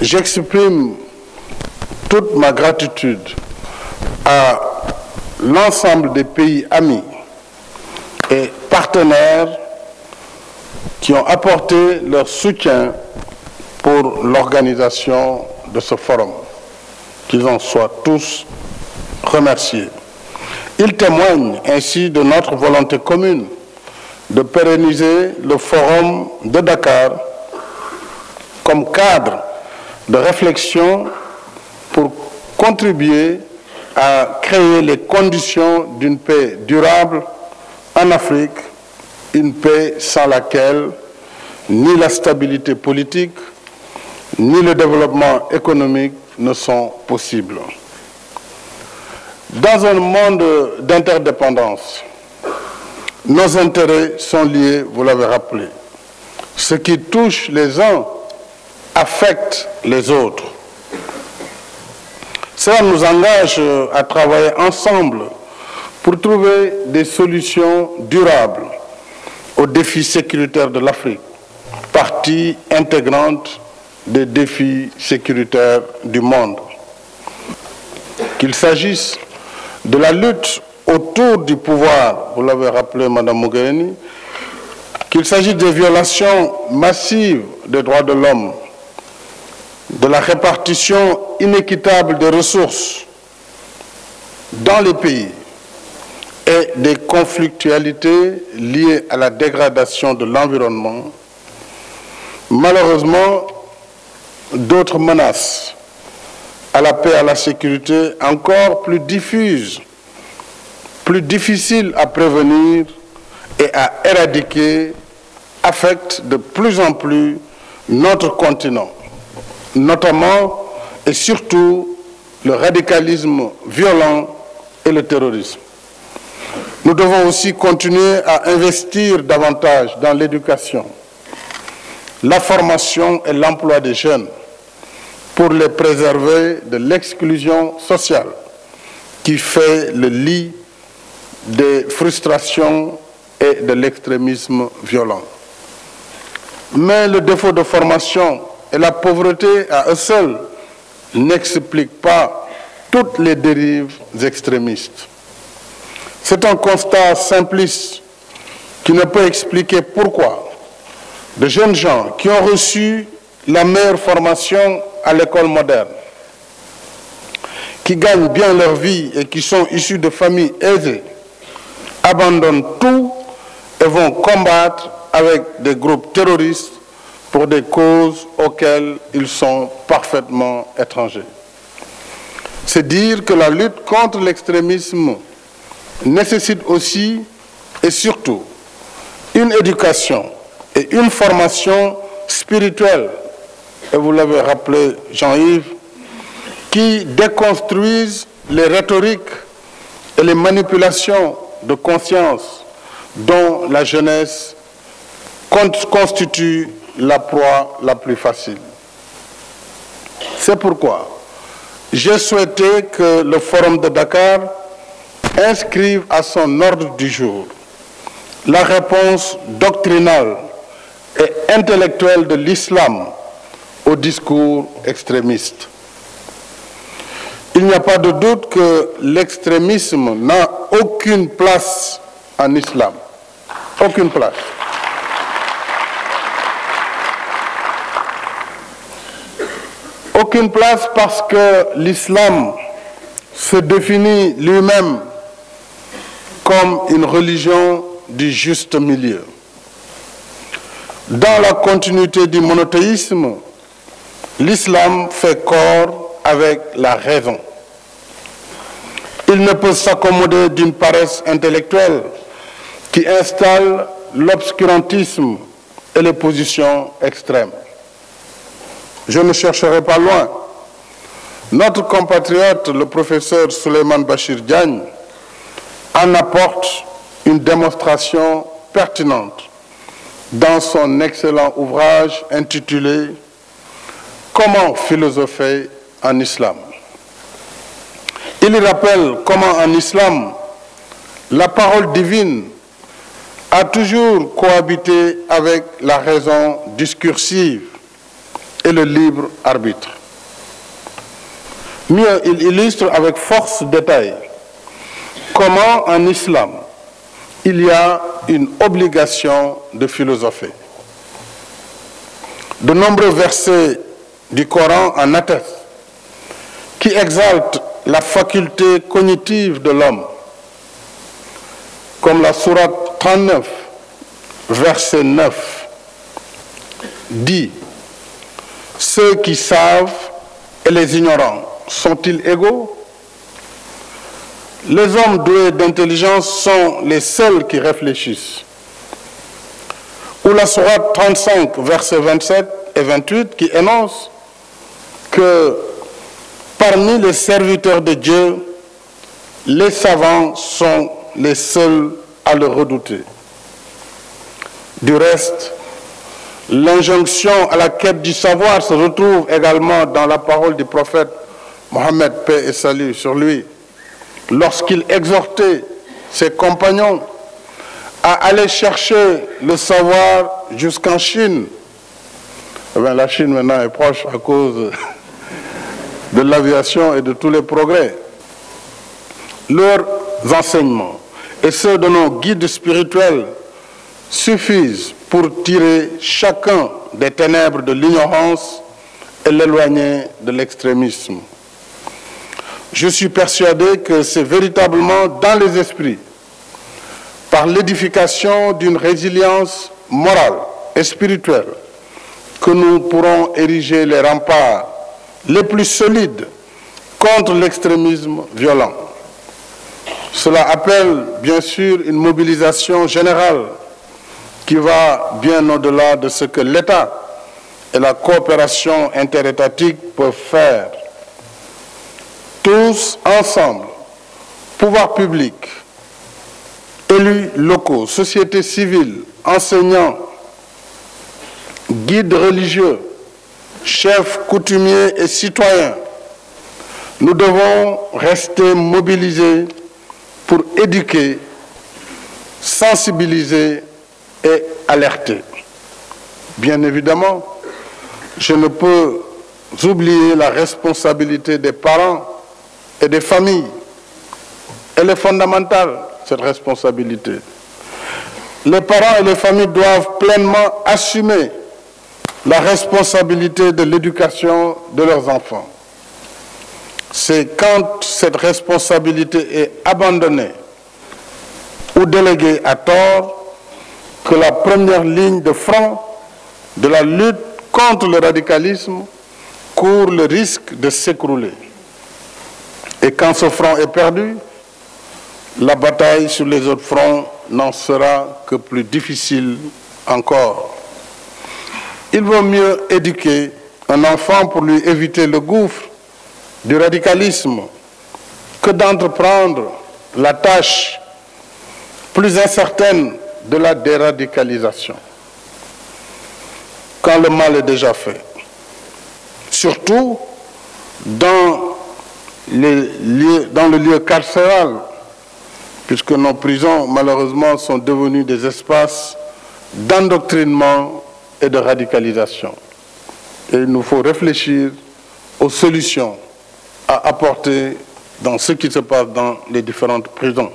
j'exprime toute ma gratitude à l'ensemble des pays amis et partenaires qui ont apporté leur soutien pour l'organisation de ce forum. Qu'ils en soient tous remerciés. Ils témoignent ainsi de notre volonté commune de pérenniser le forum de Dakar comme cadre de réflexion pour contribuer à créer les conditions d'une paix durable en Afrique, une paix sans laquelle ni la stabilité politique, ni le développement économique ne sont possibles. Dans un monde d'interdépendance, nos intérêts sont liés, vous l'avez rappelé. Ce qui touche les uns affecte les autres. Cela nous engage à travailler ensemble pour trouver des solutions durables aux défis sécuritaires de l'Afrique, partie intégrante des défis sécuritaires du monde. Qu'il s'agisse de la lutte autour du pouvoir, vous l'avez rappelé, Mme Mogherini, qu'il s'agisse des violations massives des droits de l'homme, de la répartition inéquitable des ressources dans les pays et des conflictualités liées à la dégradation de l'environnement, malheureusement, d'autres menaces à la paix et à la sécurité encore plus diffuses, plus difficiles à prévenir et à éradiquer, affectent de plus en plus notre continent, notamment et surtout le radicalisme violent et le terrorisme. Nous devons aussi continuer à investir davantage dans l'éducation, la formation et l'emploi des jeunes pour les préserver de l'exclusion sociale qui fait le lit des frustrations et de l'extrémisme violent. Mais le défaut de formation et la pauvreté à eux seuls n'expliquent pas toutes les dérives extrémistes. C'est un constat simpliste qui ne peut expliquer pourquoi de jeunes gens qui ont reçu la meilleure formation à l'école moderne, qui gagnent bien leur vie et qui sont issus de familles aisées, abandonnent tout et vont combattre avec des groupes terroristes pour des causes auxquelles ils sont parfaitement étrangers. C'est dire que la lutte contre l'extrémisme nécessite aussi et surtout une éducation et une formation spirituelle, et vous l'avez rappelé, Jean-Yves, qui déconstruisent les rhétoriques et les manipulations de conscience dont la jeunesse constitue la proie la plus facile. C'est pourquoi j'ai souhaité que le Forum de Dakar inscrive à son ordre du jour la réponse doctrinale et intellectuelle de l'islam au discours extrémiste. Il n'y a pas de doute que l'extrémisme n'a aucune place en islam. Aucune place. Aucune place parce que l'islam se définit lui-même comme une religion du juste milieu. Dans la continuité du monothéisme, l'islam fait corps avec la raison. Il ne peut s'accommoder d'une paresse intellectuelle qui installe l'obscurantisme et les positions extrêmes. Je ne chercherai pas loin. Notre compatriote, le professeur Souleymane Bachir Diagne, en apporte une démonstration pertinente dans son excellent ouvrage intitulé « Comment philosopher en islam ». Il y rappelle comment en islam, la parole divine a toujours cohabité avec la raison discursive et le libre arbitre. Mieux, il illustre avec force détail comment en islam, il y a une obligation de philosopher. De nombreux versets du Coran en attestent, qui exaltent la faculté cognitive de l'homme, comme la sourate 39, verset 9, dit « Ceux qui savent et les ignorants sont-ils égaux? Les hommes doués d'intelligence sont les seuls qui réfléchissent. » Ou la sourate 35, versets 27 et 28, qui énonce que parmi les serviteurs de Dieu, les savants sont les seuls à le redouter. Du reste, l'injonction à la quête du savoir se retrouve également dans la parole du prophète Mohammed, paix et salut sur lui, lorsqu'il exhortait ses compagnons à aller chercher le savoir jusqu'en Chine. Eh bien, la Chine maintenant est proche à cause de l'aviation et de tous les progrès. Leurs enseignements et ceux de nos guides spirituels suffisent pour tirer chacun des ténèbres de l'ignorance et l'éloigner de l'extrémisme. Je suis persuadé que c'est véritablement dans les esprits, par l'édification d'une résilience morale et spirituelle, que nous pourrons ériger les remparts les plus solides contre l'extrémisme violent. Cela appelle bien sûr une mobilisation générale qui va bien au-delà de ce que l'État et la coopération interétatique peuvent faire. Tous ensemble, pouvoirs publics, élus locaux, société civile, enseignants, guides religieux, chefs coutumiers et citoyens, nous devons rester mobilisés pour éduquer, sensibiliser et alerter. Bien évidemment, je ne peux oublier la responsabilité des parents et des familles. Elle est fondamentale, cette responsabilité. Les parents et les familles doivent pleinement assumer la responsabilité de l'éducation de leurs enfants. C'est quand cette responsabilité est abandonnée ou déléguée à tort que la première ligne de front de la lutte contre le radicalisme court le risque de s'écrouler. Et quand ce front est perdu, la bataille sur les autres fronts n'en sera que plus difficile encore. Il vaut mieux éduquer un enfant pour lui éviter le gouffre du radicalisme que d'entreprendre la tâche plus incertaine de la déradicalisation, quand le mal est déjà fait. Surtout dans le lieu carcéral, puisque nos prisons, malheureusement, sont devenues des espaces d'endoctrinement et de radicalisation. Et il nous faut réfléchir aux solutions à apporter dans ce qui se passe dans les différentes prisons.